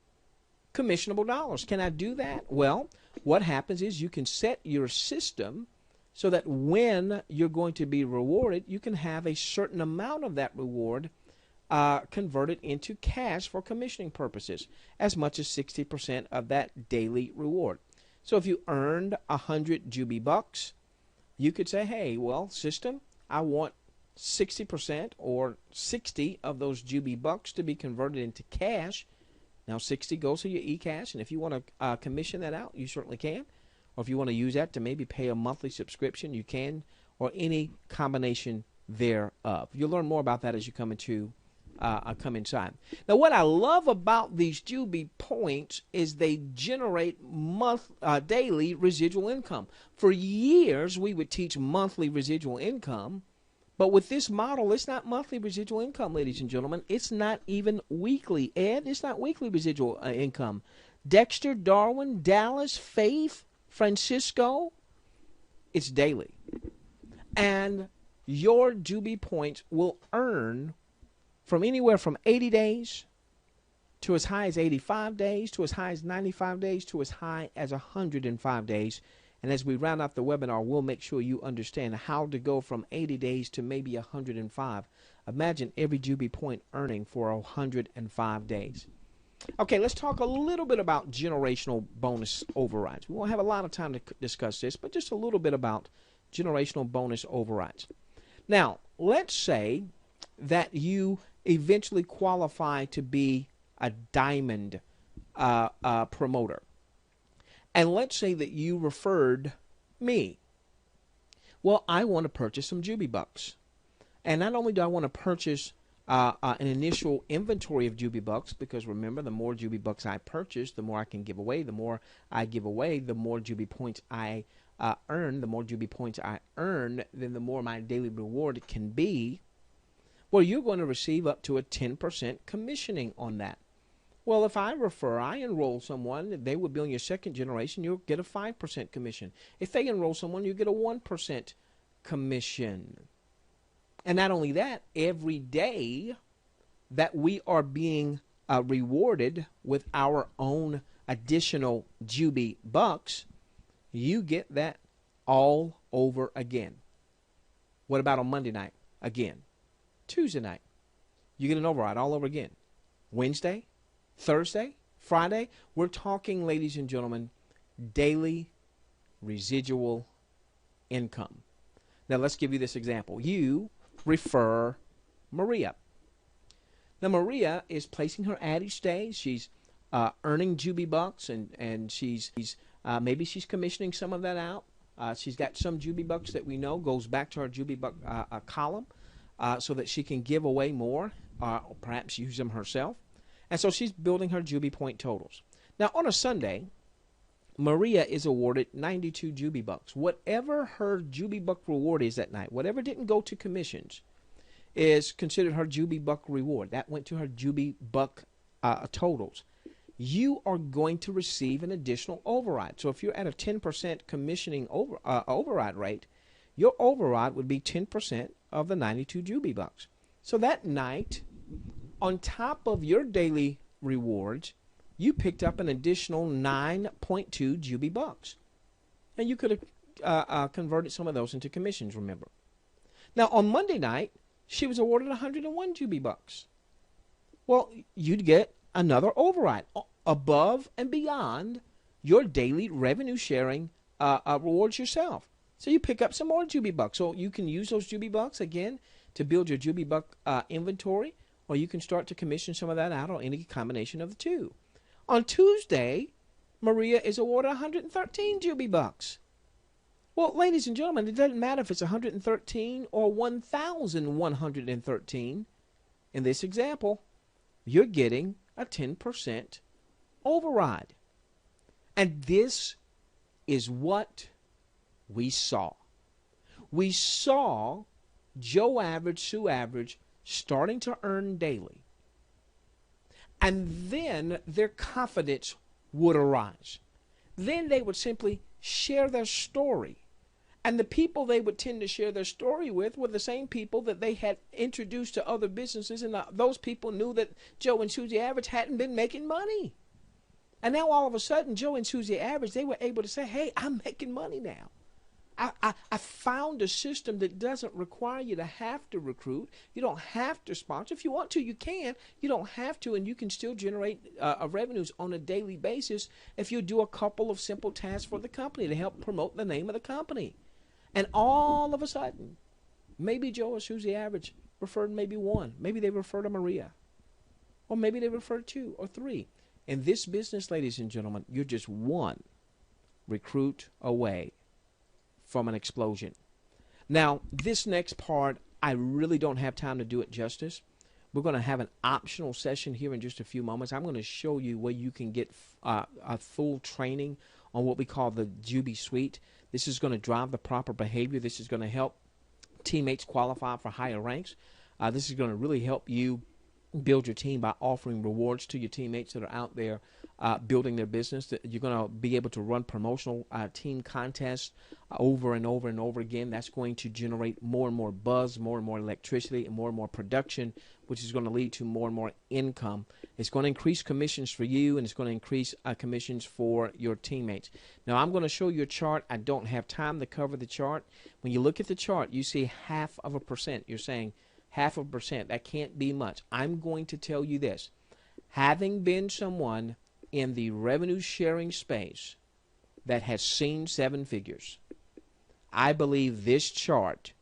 commissionable dollars? Can I do that? Well, what happens is you can set your system so that when you're going to be rewarded, you can have a certain amount of that reward converted into cash for commissioning purposes, as much as 60% of that daily reward. So if you earned 100 Juby bucks, you could say, hey, well, system, I want 60% or 60 of those Juby bucks to be converted into cash. Now 60 goes to your eCash, and if you want to commission that out, you certainly can. Or if you want to use that to maybe pay a monthly subscription, you can, or any combination thereof. You'll learn more about that as you come inside. Now, what I love about these Juby points is they generate daily residual income. For years, we would teach monthly residual income, but with this model, it's not monthly residual income, ladies and gentlemen. It's not even weekly. Ed, it's not weekly residual income. Dexter, Darwin, Dallas, Faith, Francisco, it's daily. And your Juby points will earn from anywhere from 80 days to as high as 85 days, to as high as 95 days, to as high as 105 days. And as we round out the webinar, we'll make sure you understand how to go from 80 days to maybe 105. Imagine every Juby point earning for 105 days. Okay, let's talk a little bit about generational bonus overrides. We won't have a lot of time to discuss this, but just a little bit about generational bonus overrides. Now, let's say that you eventually qualify to be a diamond promoter. And let's say that you referred me. Well, I want to purchase some Juby bucks. And not only do I want to purchase an initial inventory of JubiBucks, because remember, the more JubiBucks I purchase, the more I can give away. The more I give away, the more Jubi points I earn. The more Jubi points I earn, then the more my daily reward can be. Well, you're going to receive up to a 10% commissioning on that. Well, if I enroll someone, they would be on your second generation, you'll get a 5% commission. If they enroll someone, you get a 1% commission. And not only that, every day that we are being rewarded with our own additional Jubi bucks, you get that all over again. What about on Monday night? Again. Tuesday night, you get an override all over again. Wednesday, Thursday, Friday, we're talking, ladies and gentlemen, daily residual income. Now, let's give you this example. You refer Maria. Now, Maria is placing her ad each day. She's earning Jubi bucks, and maybe she's commissioning some of that out. She's got some Jubi bucks that we know goes back to our Jubi buck column, so that she can give away more, or perhaps use them herself. And so she's building her Jubi point totals. Now, on a Sunday, Maria is awarded 92 Jubi bucks. Whatever her Jubi buck reward is that night, whatever didn't go to commissions, is considered her Jubi buck reward. That went to her Jubi buck totals. You are going to receive an additional override. So if you're at a 10% commissioning override rate, your override would be 10% of the 92 Jubi bucks. So that night, on top of your daily rewards, you picked up an additional 9.2 Jubi bucks. And you could have converted some of those into commissions, remember. Now, on Monday night, she was awarded 101 Jubi bucks. Well, you'd get another override above and beyond your daily revenue sharing rewards yourself. So you pick up some more Jubi bucks. So you can use those Jubi bucks, again, to build your Jubi buck inventory, or you can start to commission some of that out, or any combination of the two. On Tuesday, Maria is awarded 113 Jubi bucks. Well, ladies and gentlemen, it doesn't matter if it's 113 or 1,113. In this example, you're getting a 10% override. And this is what we saw. We saw Joe Average, Sue Average starting to earn daily. And then their confidence would arise. Then they would simply share their story. And the people they would tend to share their story with were the same people that they had introduced to other businesses. And those people knew that Joe and Susie Average hadn't been making money. And now all of a sudden, Joe and Susie Average, they were able to say, hey, I'm making money now. I found a system that doesn't require you to have to recruit. You don't have to sponsor. If you want to, you can. You don't have to, and you can still generate revenues on a daily basis if you do a couple of simple tasks for the company to help promote the name of the company. And all of a sudden, maybe Joe or Susie Average referred maybe one. Maybe they referred to Maria. Or maybe they referred two or three. In this business, ladies and gentlemen, you're just one recruit away from an explosion. Now, this next part, I really don't have time to do it justice. We're going to have an optional session here in just a few moments. I'm going to show you where you can get a full training on what we call the Jubi Suite. This is going to drive the proper behavior. This is going to help teammates qualify for higher ranks. This is going to really help you build your team by offering rewards to your teammates that are out there building their business. You're going to be able to run promotional team contests over and over and over again. That's going to generate more and more buzz, more and more electricity, and more production, which is going to lead to more and more income. It's going to increase commissions for you, and it's going to increase commissions for your teammates. Now, I'm going to show you a chart. I don't have time to cover the chart. When you look at the chart, you see 0.5%. You're saying 0.5%. That can't be much. I'm going to tell you this. Having been someone in the revenue sharing space that has seen 7 figures, I believe this chart,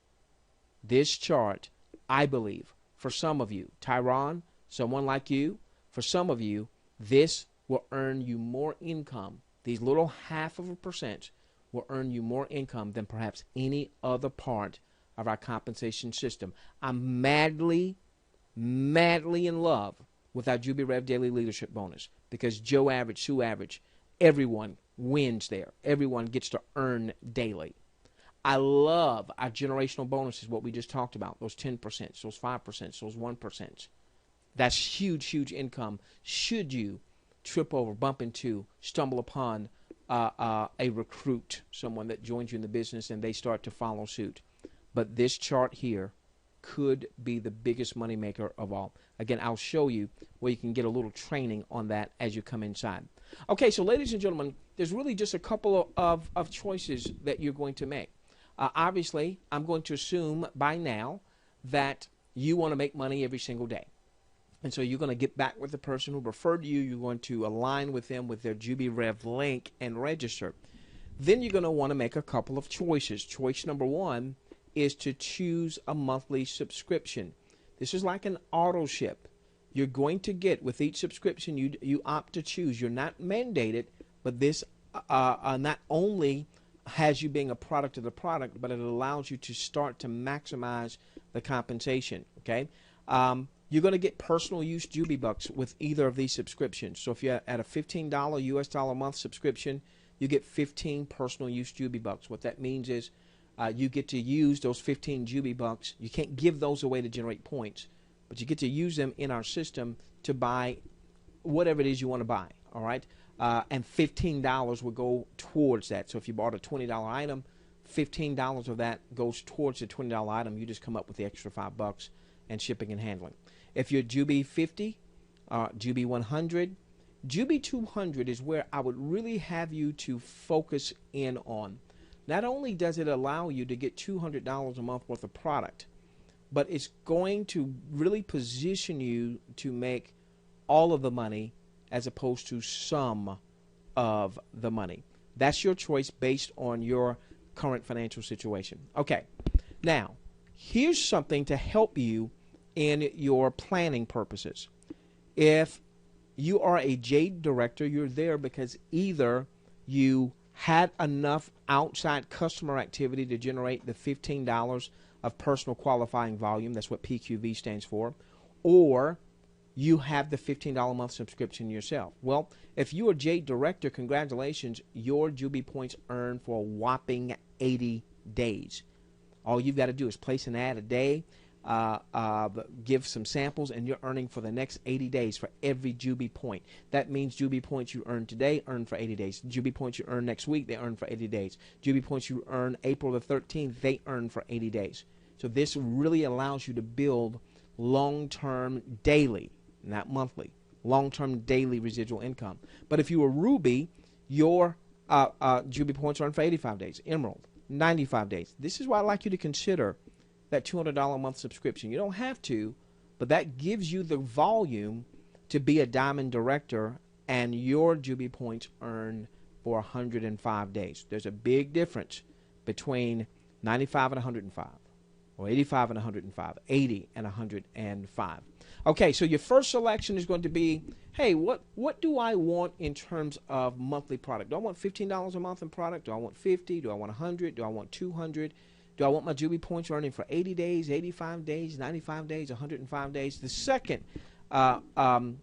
I believe, for some of you, Tyron, someone like you, for some of you, this will earn you more income. These little 0.5% will earn you more income than perhaps any other part of our compensation system. I'm madly in love with our JubiRev Daily Leadership Bonus because Joe Average, Sue Average, everyone wins there. Everyone gets to earn daily. I love our generational bonuses, what we just talked about, those 10%, those 5%, those 1%. That's huge, huge income should you trip over, bump into, stumble upon a recruit, someone that joins you in the business and they start to follow suit. But this chart here could be the biggest moneymaker of all. Again, I'll show you where you can get a little training on that as you come inside. Okay, so ladies and gentlemen, there's really just a couple of choices that you're going to make. Obviously, I'm going to assume by now that you want to make money every single day. And so you're going to get back with the person who referred you. You're going to align with them with their JubiRev link and register. Then you're going to want to make a couple of choices. Choice number one is to choose a monthly subscription. This is like an auto ship. You're going to get, with each subscription you opt to choose. You're not mandated, but this not only has you being a product of the product, but it allows you to start to maximize the compensation. Okay, you're going to get personal use JubiBucks with either of these subscriptions. So if you're at a $15 US dollar a month subscription, you get 15 personal use JubiBucks. What that means is you get to use those 15 JubiBucks. You can't give those away to generate points, but you get to use them in our system to buy whatever it is you want to buy. All right. And $15 will go towards that. So if you bought a $20 item, $15 of that goes towards the $20 item. You just come up with the extra $5 and shipping and handling. If you're Jubi 50, Jubi 100, Jubi 200 is where I would really have you to focus in on. Not only does it allow you to get $200 a month worth of product, but it's going to really position you to make all of the money as opposed to some of the money. That's your choice based on your current financial situation. Okay, now here's something to help you in your planning purposes. If you are a JADE director, you're there because either you had enough outside customer activity to generate the $15 of personal qualifying volume, that's what PQV stands for, or you have the $15 a month subscription yourself. Well, if you are JADE director, congratulations, your Jubi points earned for a whopping 80 days. All you've got to do is place an ad a day, give some samples, and you're earning for the next 80 days for every Jubi point. That means Jubi points you earn today, earn for 80 days. Jubi points you earn next week, they earn for 80 days. Jubi points you earn April the 13th, they earn for 80 days. So this really allows you to build long-term daily, not monthly, long-term daily residual income. But if you were Ruby, your Jubi points earn for 85 days. Emerald, 95 days. This is why I'd like you to consider that $200 a month subscription. You don't have to, but that gives you the volume to be a diamond director, and your Jubi points earn for 105 days. There's a big difference between 95 and 105, or 85 and 105, 80 and 105. Okay, so your first selection is going to be, hey, what do I want in terms of monthly product? Do I want $15 a month in product? Do I want 50? Do I want 100? Do I want 200? Do I want my Jubi points earning for 80 days, 85 days, 95 days, 105 days? The second option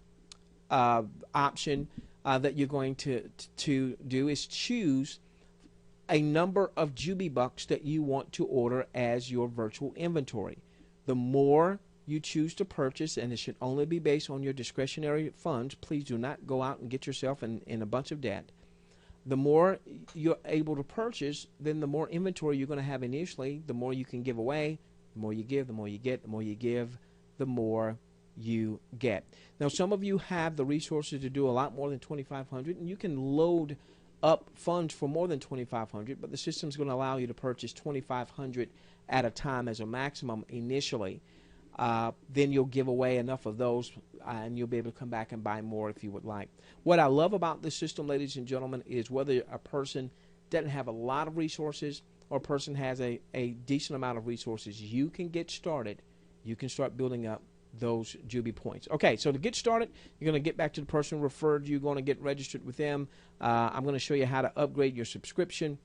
that you're going to do is choose a number of JubiBucks that you want to order as your virtual inventory. The more you choose to purchase, and it should only be based on your discretionary funds, please do not go out and get yourself in a bunch of debt. The more you're able to purchase, then the more inventory you're going to have initially, the more you can give away, the more you give, the more you get, the more you give, the more you get. Now, some of you have the resources to do a lot more than $2,500, and you can load up funds for more than $2,500, but the system's going to allow you to purchase $2,500 at a time as a maximum initially. Then you'll give away enough of those, and you'll be able to come back and buy more if you would like. What I love about this system, ladies and gentlemen, is whether a person doesn't have a lot of resources or a person has a decent amount of resources, you can get started. You can start building up those Jubi points. Okay, so to get started, you're going to get back to the person who referred you. You're going to get registered with them. I'm going to show you how to upgrade your subscription,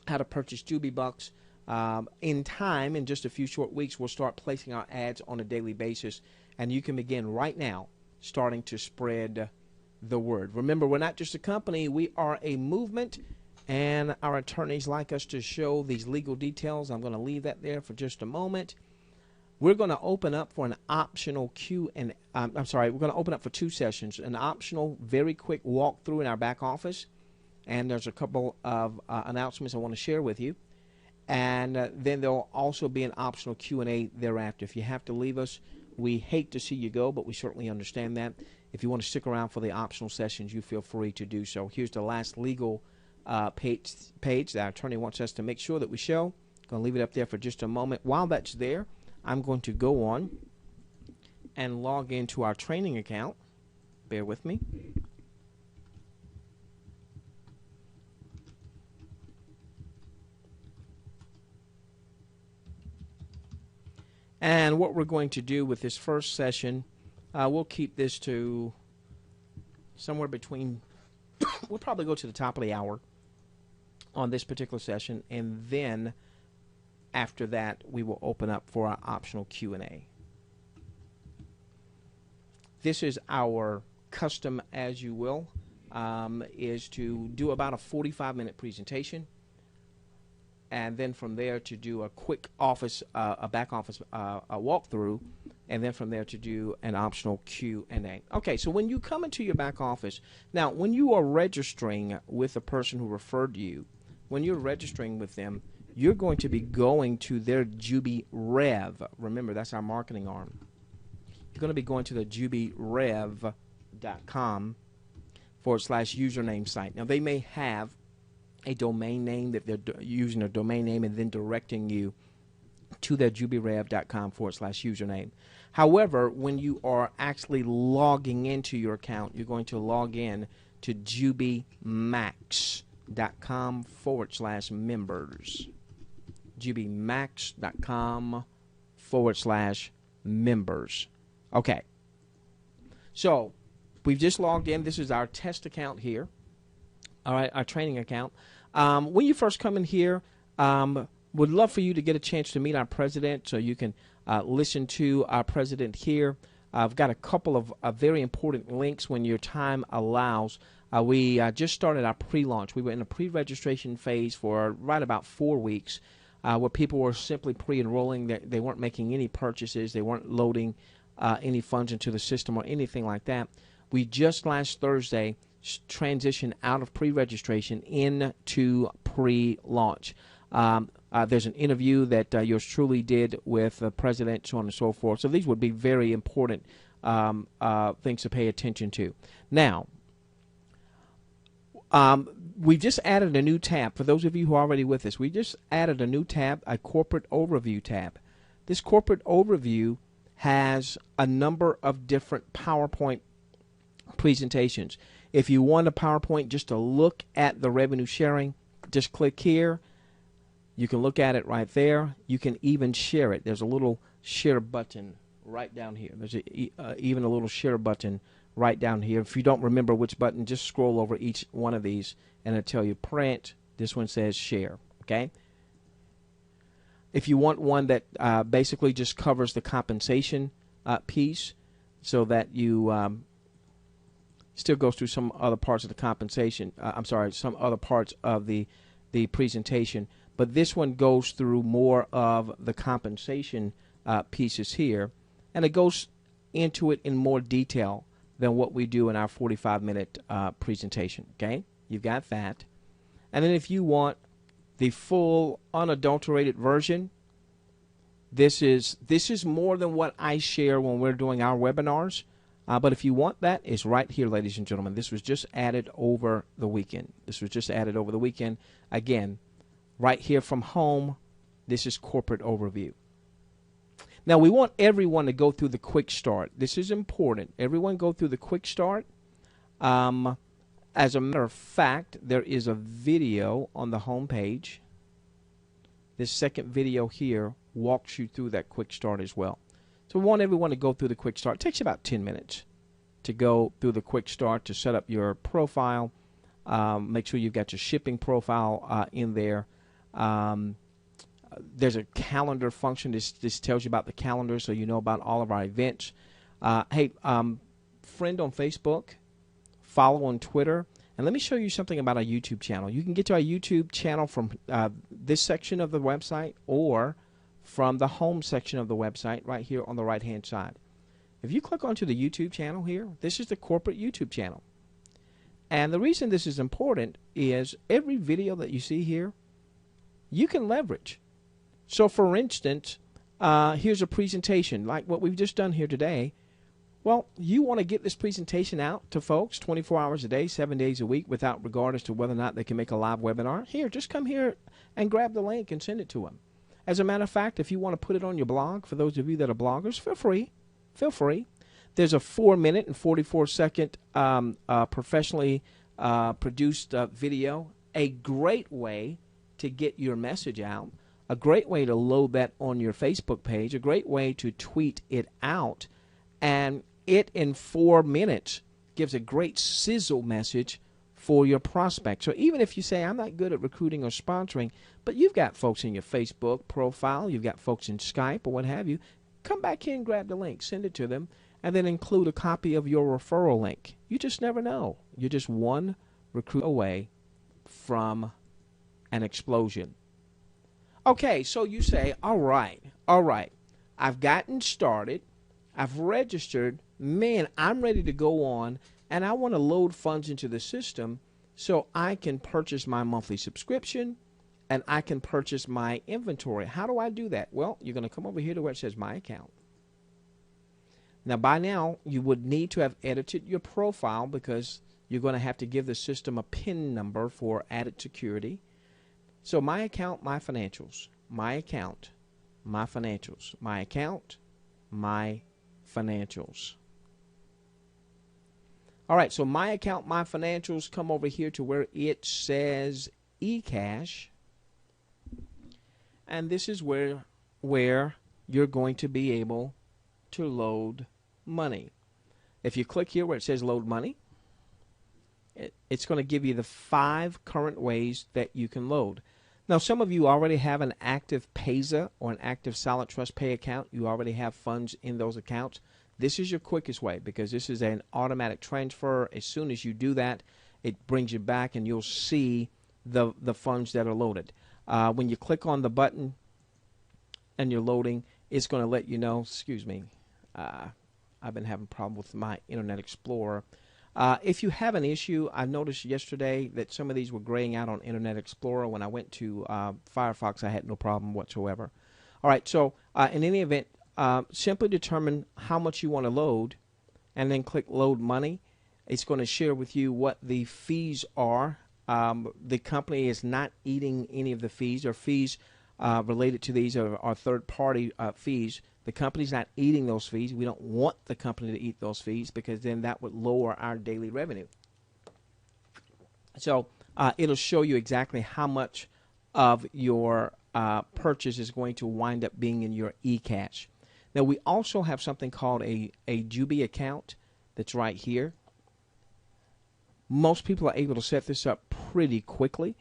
how to purchase JubiBucks, In time, in just a few short weeks, we'll start placing our ads on a daily basis, and you can begin right now starting to spread the word. Remember, we're not just a company, we are a movement, and our attorneys like us to show these legal details. I'm going to leave that there for just a moment. We're going to open up for an optional we're going to open up for 2 sessions, an optional, very quick walkthrough in our back office, and there's a couple of announcements I want to share with you. And then there'll also be an optional Q&A thereafter. If you have to leave us, we hate to see you go, but we certainly understand that. If you want to stick around for the optional sessions, you feel free to do so. Here's the last legal page that our attorney wants us to make sure that we show. I'm going to leave it up there for just a moment. While that's there, I'm going to go on and log into our training account. Bear with me. And what we're going to do with this first session, we'll keep this to somewhere between, we'll probably go to the top of the hour on this particular session, and then after that we will open up for our optional Q&A. This is our custom, as you will, is to do about a 45-minute presentation, and then from there to do a quick a back office a walkthrough, and then from there to do an optional Q&A. Okay, so when you come into your back office, now when you are registering with the person who referred you, when you're registering with them, you're going to be going to their JubiRev. Remember, that's our marketing arm. You're going to be going to the JubiRev.com/username site. Now, they may have a domain name that they're using a domain name and then directing you to their JubiRev.com/username. However, when you are actually logging into your account, you're going to log in to JubiMax.com/members. JubiMax.com/members. Okay. So we've just logged in. This is our test account here. All right, our training account. When you first come in here, would love for you to get a chance to meet our president so you can listen to our president here. I've got a couple of very important links when your time allows. We just started our pre-launch. We were in a pre-registration phase for right about 4 weeks where people were simply pre-enrolling. They weren't making any purchases. They weren't loading any funds into the system or anything like that. We just last Thursday transition out of pre-registration into pre-launch. There's an interview that yours truly did with the president, so on and so forth. So these would be very important things to pay attention to. Now, we've just added a new tab. For those of you who are already with us, we just added a new tab, a corporate overview tab. This corporate overview has a number of different PowerPoint presentations. If you want a PowerPoint just to look at the revenue sharing, just click here. You can look at it right there. You can even share it. There's a little share button right down here. There's even a little share button right down here. If you don't remember which button, just scroll over each one of these and it'll tell you print. This one says share. Okay. If you want one that basically just covers the compensation piece so that you still goes through some other parts of the compensation, some other parts of the presentation, but this one goes through more of the compensation pieces here, and it goes into it in more detail than what we do in our 45-minute presentation. Okay, you've got that. And then if you want the full unadulterated version, this is more than what I share when we're doing our webinars. But if you want that, it's right here, ladies and gentlemen. This was just added over the weekend. Again, right here from home, this is corporate overview. Now, we want everyone to go through the quick start. This is important. Everyone go through the quick start. As a matter of fact, there is a video on the home page. This second video here walks you through that quick start as well. So we want everyone to go through the quick start. It takes about 10 minutes to go through the quick start to set up your profile. Make sure you've got your shipping profile in there. there's a calendar function. This tells you about the calendar, so you know about all of our events. Hey, friend on Facebook, follow on Twitter, and let me show you something about our YouTube channel. You can get to our YouTube channel from this section of the website or from the home section of the website right here on the right-hand side. If you click onto the YouTube channel here, this is the corporate YouTube channel. And the reason this is important is every video that you see here, you can leverage. So for instance, here's a presentation like what we've just done here today. Well, you want to get this presentation out to folks 24 hours a day, 7 days a week, without regard as to whether or not they can make a live webinar. Here, just come here and grab the link and send it to them. As a matter of fact, if you want to put it on your blog, for those of you that are bloggers, feel free. Feel free. There's a 4-minute and 44-second professionally produced video. A great way to get your message out. A great way to load that on your Facebook page. A great way to tweet it out. And it, in 4 minutes, gives a great sizzle message for your prospect. So even if you say, I'm not good at recruiting or sponsoring, but you've got folks in your Facebook profile, you've got folks in Skype or what have you, come back here and grab the link, send it to them, and then include a copy of your referral link. You just never know. You're just one recruit away from an explosion. Okay, so you say, all right, I've gotten started, I've registered, man, I'm ready to go on, and I want to load funds into the system so I can purchase my monthly subscription and I can purchase my inventory. How do I do that? Well, you're going to come over here to where it says My Account. Now, by now, you would need to have edited your profile because you're going to have to give the system a PIN number for added security. So My Account, My Financials. My Account, My Financials. My Account, My Financials. All right, so My Account, My Financials, come over here to where it says eCash. And this is where you're going to be able to load money. If you click here where it says Load Money, it's going to give you the 5 current ways that you can load. Now, some of you already have an active Payza or an active Solid Trust Pay account. You already have funds in those accounts. This is your quickest way because this is an automatic transfer. As soon as you do that, it brings you back and you'll see the funds that are loaded. When you click on the button and you're loading, it's going to let you know, excuse me, I've been having a problem with my Internet Explorer. If you have an issue, I noticed yesterday that some of these were graying out on Internet Explorer. When I went to Firefox, I had no problem whatsoever. All right, so in any event, simply determine how much you want to load and then click Load Money. It's going to share with you what the fees are. The company is not eating any of the fees, or fees related to these are third-party fees. The company's not eating those fees. We don't want the company to eat those fees because then that would lower our daily revenue. So it'll show you exactly how much of your purchase is going to wind up being in your eCash. Now, we also have something called a Jubi account that's right here. Most people are able to set this up pretty quickly.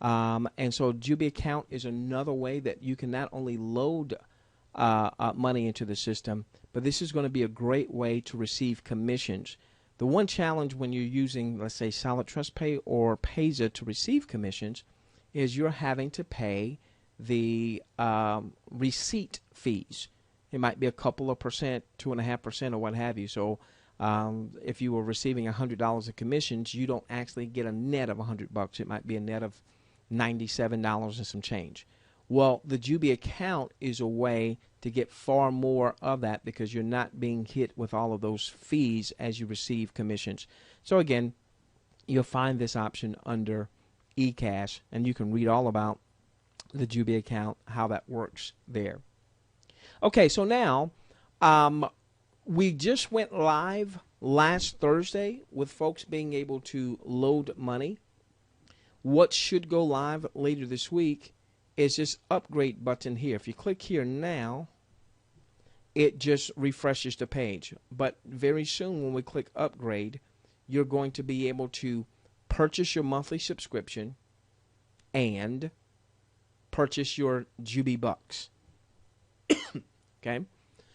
And so Jubi account is another way that you can not only load money into the system, but this is going to be a great way to receive commissions. The one challenge when you're using, let's say, Solid Trust Pay or Payza to receive commissions is you're having to pay the receipt fees. It might be a couple of percent, 2.5%, or what have you. So if you were receiving $100 of commissions, you don't actually get a net of $100. It might be a net of $97 and some change. Well, the Jubi account is a way to get far more of that because you're not being hit with all of those fees as you receive commissions. So again, you'll find this option under eCash, and you can read all about the Jubi account, how that works there. Okay, so now we just went live last Thursday with folks being able to load money. What should go live later this week is this upgrade button here. If you click here now, it just refreshes the page. But very soon when we click upgrade, you're going to be able to purchase your monthly subscription and purchase your Juby Bucks. Okay?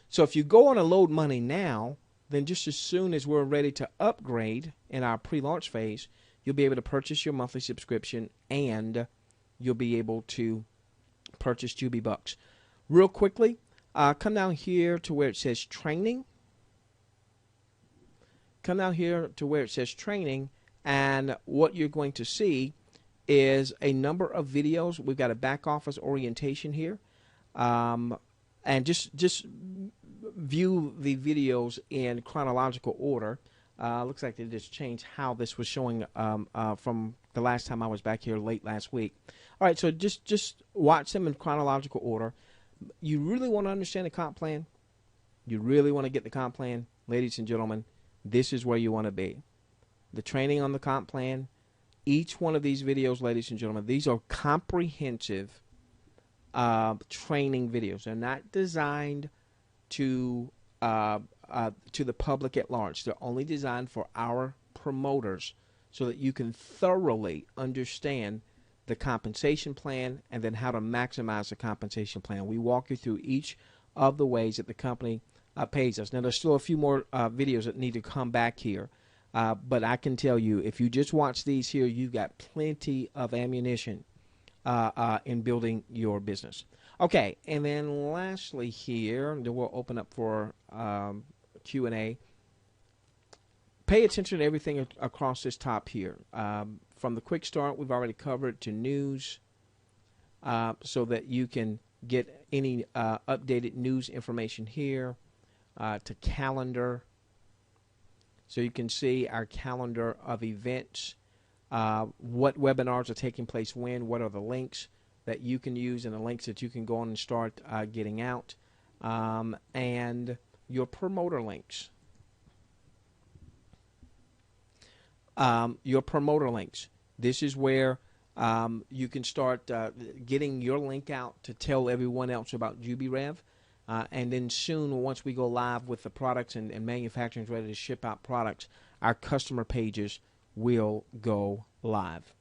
So if you go on a load money now, then just as soon as we're ready to upgrade in our pre-launch phase, you'll be able to purchase your monthly subscription and you'll be able to purchase Juby Bucks. Real quickly, come down here to where it says training. Come down here to where it says training, and what you're going to see is a number of videos. We've got a back office orientation here, and just view the videos in chronological order. Looks like they just changed how this was showing from the last time I was back here late last week. All right, so just watch them in chronological order. You really want to understand the comp plan? You really want to get the comp plan? Ladies and gentlemen, this is where you want to be. The training on the comp plan, each one of these videos, ladies and gentlemen, these are comprehensive training videos. They're not designed to the public at large. They're only designed for our promoters so that you can thoroughly understand the compensation plan and then how to maximize the compensation plan. We walk you through each of the ways that the company pays us. Now, there's still a few more videos that need to come back here, but I can tell you, if you just watch these here, you've got plenty of ammunition in building your business. Okay, and then lastly here, then we'll open up for Q&A. Pay attention to everything across this top here. From the quick start, we've already covered, to news, so that you can get any updated news information here, to calendar, so you can see our calendar of events, what webinars are taking place when, what are the links that you can use and the links that you can go on and start getting out, and your promoter links. Your promoter links. This is where you can start getting your link out to tell everyone else about JubiRev. And then soon, once we go live with the products and manufacturing is ready to ship out products, our customer pages will go live.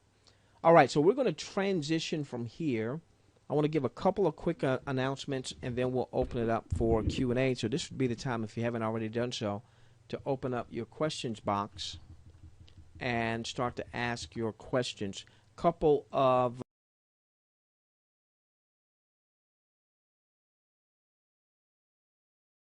All right, so we're going to transition from here. I want to give a couple of quick announcements, and then we'll open it up for Q&A. So this would be the time, if you haven't already done so, to open up your questions box and start to ask your questions. Couple of